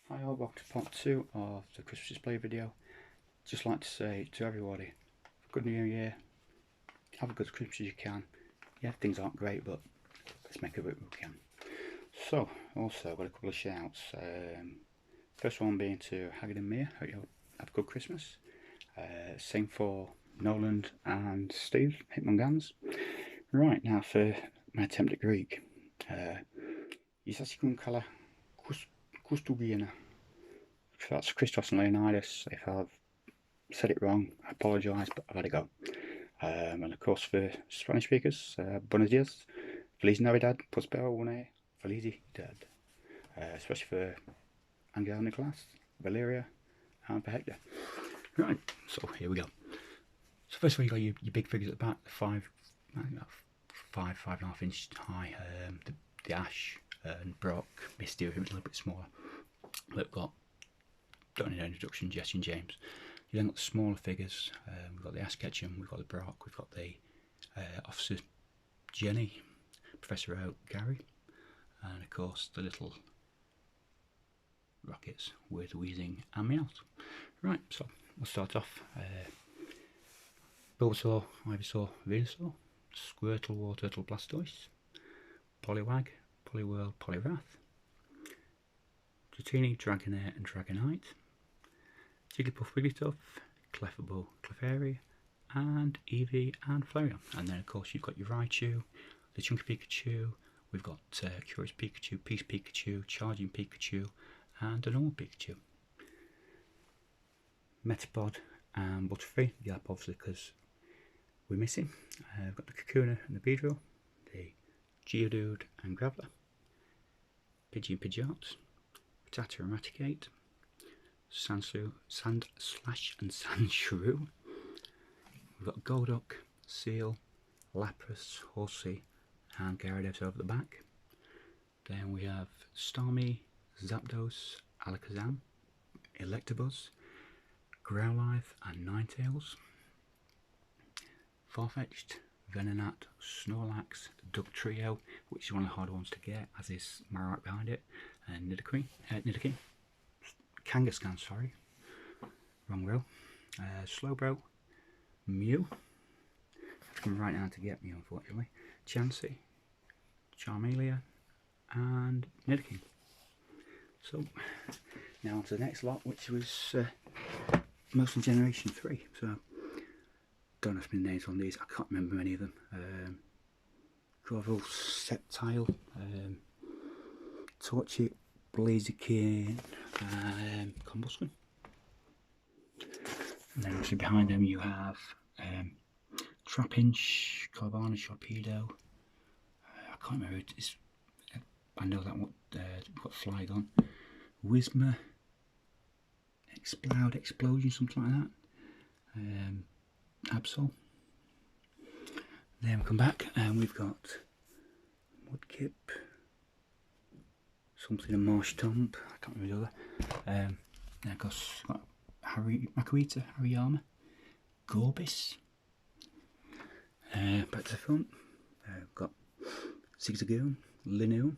Hi all, welcome to part 2 of the Christmas display video. Just like to say to everybody, good new year, have a good Christmas as you can. Yeah, things aren't great, but let's make it what we can. So, also got a couple of shouts. First one being to Haggard and Mia, hope you have a good Christmas. Same for Noland and Steve, Hitman Gans. Right, now for my attempt at Greek. Isasikun kala Kustugiana. That's Christos and Leonidas. If I've said it wrong, I apologise, but I've had to go. And of course, for Spanish speakers, Buenos dias, Feliz Navidad, Prospero une Felicidad. Especially for Angel Nicolas, Valeria, and for Hector. Right, so here we go. So first of all, you got your big figures at the back, the 5.5 inch high, the Ash and Brock, Misty, who's a little bit smaller. We've got, don't need an introduction, Jesse and James. You then got the smaller figures. We've got the Ash Ketchum, we've got the Brock, we've got the Officer Jenny, Professor Oak, Gary, and of course the little rockets with Wheezing and Meowth. Right, so we'll start off. Bulbasaur, Ivysaur, Venusaur, Squirtle, Warturtle, Blastoise, Poliwag, Poliwhirl, Poliwrath, Dratini, Dragonair and Dragonite, Jigglypuff, Wigglytuff, Clefable, Clefairy, and Eevee and Flareon. And then of course you've got your Raichu, the Chunky Pikachu, we've got Curious Pikachu, Peace Pikachu, Charging Pikachu, and a normal Pikachu. Metapod and Butterfree, yeah, obviously because we're missing. We've got the Kakuna and the Beedrill, the Geodude and Graveler, Pidgey and Pidgeot, Rattata and Raticate, Sandslash and Sandshrew. We've got Golduck, Seal, Lapras, Horsey, and Gyarados over the back. Then we have Starmie, Zapdos, Alakazam, Electabuzz, Growlithe and Ninetales, Farfetch'd, Venonat, Snorlax, Dugtrio, which is one of the harder ones to get, as is Marowak behind it, and Nidoking, Kangaskhan, sorry, wrong row, Slowbro, Mew, it's coming right now to get me unfortunately, Chansey, Charmeleon, and Nidoking. So, now on to the next lot, which was mostly Generation 3, so don't have many names on these, I can't remember many of them. Gravel, Sceptile, Torchic, Blaziken, Combustion. And then obviously behind them you have Trapinch, Carvana, Sharpedo, I can't remember, I know that one, got Flygon, Whismur, Explode, Explosion, something like that. Absol. Then we come back and we've got Mudkip, something a Marshtomp, I can't remember the other. Then of course we've got Makuhita, Hariyama, Gorbis. Back to the front, we've got Zigzagoon, Linoone,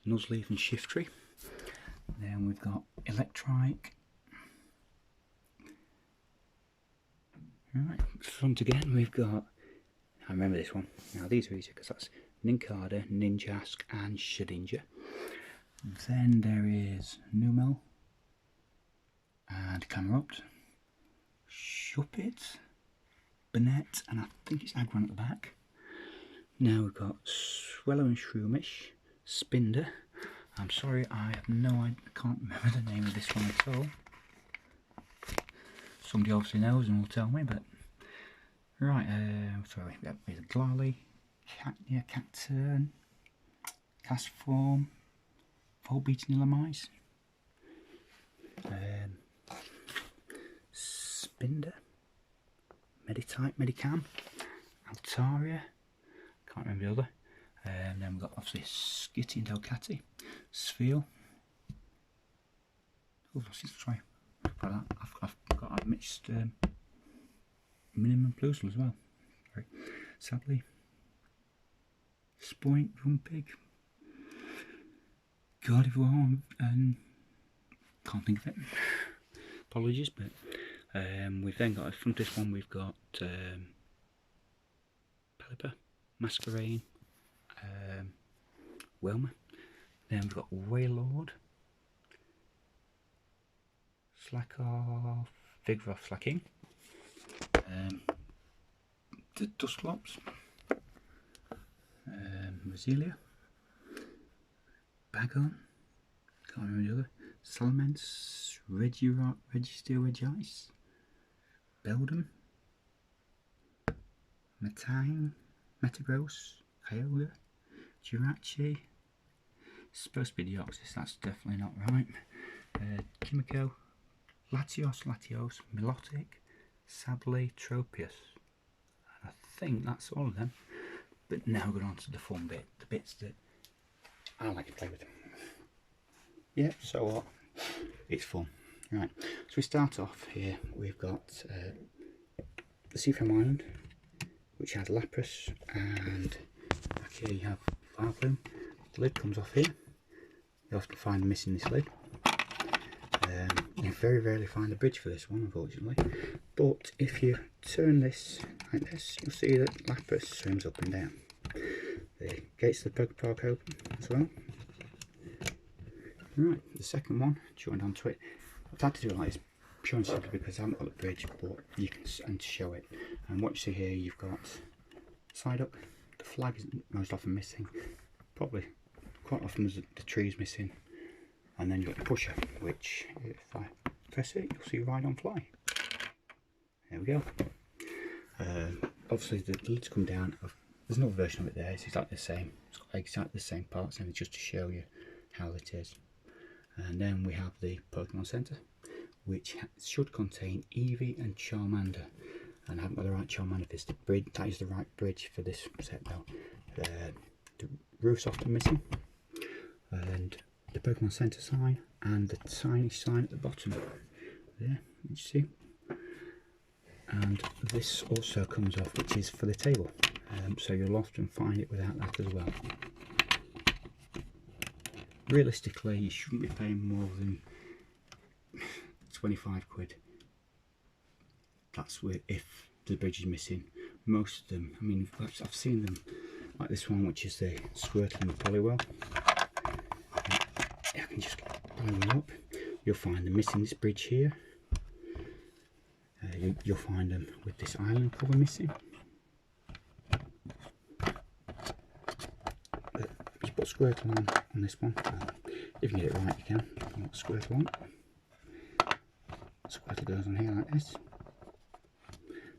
Nuzleaf and Shiftry. Then we've got Electrike. Right, front again, we've got, I remember this one, now these are easy because that's Nincada, Ninjask and Shedinja. Then there is Numel and Camerupt, Shuppet, Burnett, and I think it's Agron at the back. Now we've got Swellow and Shroomish, Spinder. I'm sorry, I have no idea, I can't remember the name of this one at all. Somebody obviously knows and will tell me, but right, sorry, yep, there's a Glarly, Cacturn, Castform, Volbeaten Illumise, Spinder, Meditype, Medicam, Altaria, can't remember the other, and then we've got obviously Skitty and Delcatty, Sphere, oh, sorry. I've got a mixed minimum Plusle as well. Sorry. Sadly. Spoink, Rumpig, Gardevoir and can't think of it. Apologies, but we've then got from this one we've got Pelipper, Masquerain, Wilma. Then we've got Waylord, Slackoff, Vigoroth Slacking, the Dusclops, Roselia, Bagon, can't remember the other, Salamence, Registeel Regice, Beldum, Metang, Metagross, Kyogre, Jirachi, supposed to be Deoxys, that's definitely not right, Kimiko, Latios, Milotic, Sablé, Tropius. I think that's all of them. But now we're on to the fun bit, the bits that I like to play with. Yeah, so what? It's fun. Right, so we start off here, we've got the Seafoam Island, which has Lapras, and back here you have Farflume. The lid comes off here. You often find missing this lid. You very rarely find the bridge for this one, unfortunately. But if you turn this like this, you'll see that Lapras swims up and down. The gates of the Poké Park open as well. Right, the second one, joined onto it. I've had to do it like this purely simply because I haven't got the bridge, but you can and to show it. And what you see here, you've got side up. The flag is most often missing. Probably quite often the tree's missing. And then you've got the pusher, which if I press it, you'll see Ride on Fly. There we go. Obviously the lids come down. There's another version of it there. It's exactly the same. It's got exactly the same parts, and it's just to show you how it is. And then we have the Pokemon Center, which should contain Eevee and Charmander. And I haven't got the right Charmander. This the bridge. That is the right bridge for this set though. The roof's often missing, and the Pokemon Center sign and the tiny sign at the bottom there, you see. And this also comes off, which is for the table, so you'll often find it without that as well. Realistically, you shouldn't be paying more than 25 quid. That's if the bridge is missing. Most of them, I mean, I've seen them like this one, which is the Squirtle and the Poliwhirl. I can just blow them up. You'll find them missing this bridge here. You'll find them with this island cover missing. But you put Squirtle on this one. If you can get it right, you can. Put Squirtle on. Squirtle goes on here like this.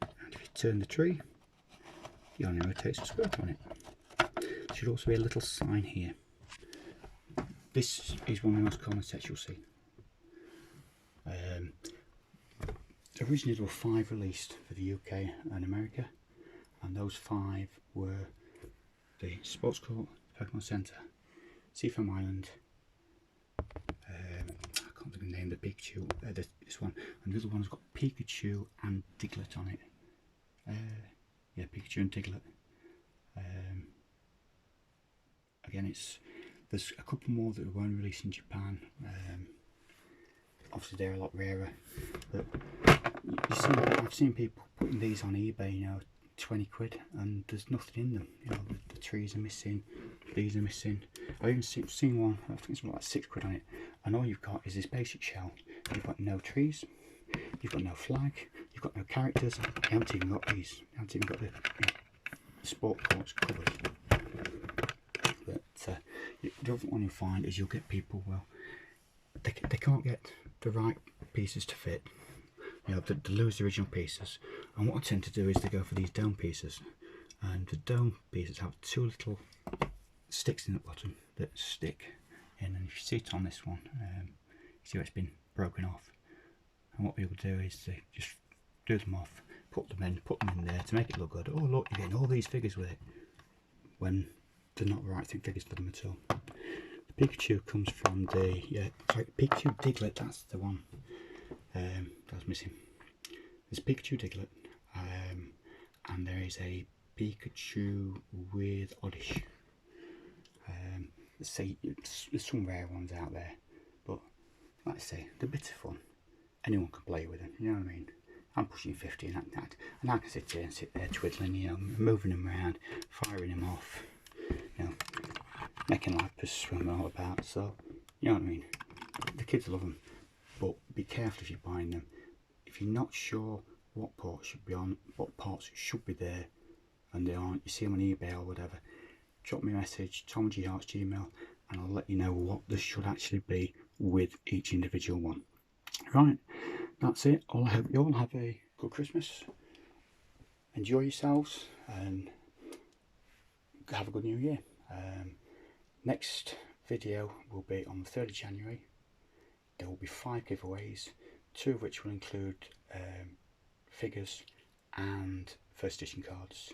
And if you turn the tree, you only rotate the Squirtle on it. There should also be a little sign here. This is one of the most common sets you'll see. Originally there were 5 released for the UK and America, and those 5 were the Sports Court, Pokemon Center, Seafoam Island, I can't think of the name, the Pikachu, this one, and the other one's got Pikachu and Diglett on it. Yeah, Pikachu and Diglett. Again, there's a couple more that weren't released in Japan. Obviously they're a lot rarer, but I've seen people putting these on eBay, you know, 20 quid, and there's nothing in them. You know, the trees are missing, these are missing. I've even seen one, I think it's like 6 quid on it, and all you've got is this basic shell. You've got no trees, you've got no flag, you've got no characters, you haven't even got these, you haven't even got the sport courts covered. But the other one you'll find is you'll get people, well, they can't get the right pieces to fit. You know, they lose the original pieces, and what I tend to do is to go for these dome pieces, and the dome pieces have 2 little sticks in the bottom that stick in, and if you see it on this one, you see where it's been broken off. And what people do is they just do them off, put them in there to make it look good. Oh look, you're getting all these figures with it, when they're not the right figures for them at all. The Pikachu comes from the Pikachu Diglett, that's the one that was missing. There's Pikachu Diglett, and there is a Pikachu with Oddish. There's some rare ones out there, but like I say, they're a bit of fun. Anyone can play with them, you know what I mean? I'm pushing 50 and I can sit there twiddling, you know, moving them around, firing them off, you know, making life a swim all about. So, you know what I mean? The kids love them, but be careful if you're buying them. If you're not sure what ports should be on, what parts should be there, and they aren't, you see them on eBay or whatever, drop me a message, tomy@gmail.com, and I'll let you know what there should actually be with each individual one. Right, that's it. I hope you all have a good Christmas. Enjoy yourselves and have a good New Year. Next video will be on the 3rd of January. There will be 5 giveaways, 2 of which will include figures and first edition cards.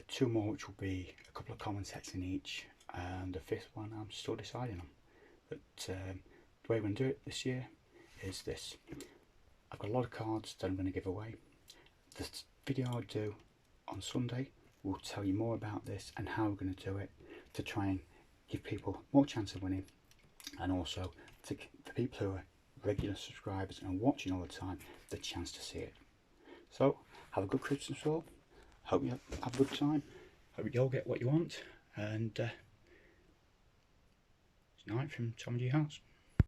2 more which will be a couple of common sets in each, and the 5th one I'm still deciding on. But the way I'm going to do it this year is this. I've got a lot of cards that I'm going to give away. The video I'll do on Sunday will tell you more about this and how we're going to do it, to try and give people more chance of winning, and also to the people who are regular subscribers and watching all the time the chance to see it. So have a good Christmas all. Hope you have a good time. Hope you all get what you want, and it's night from Tom G House.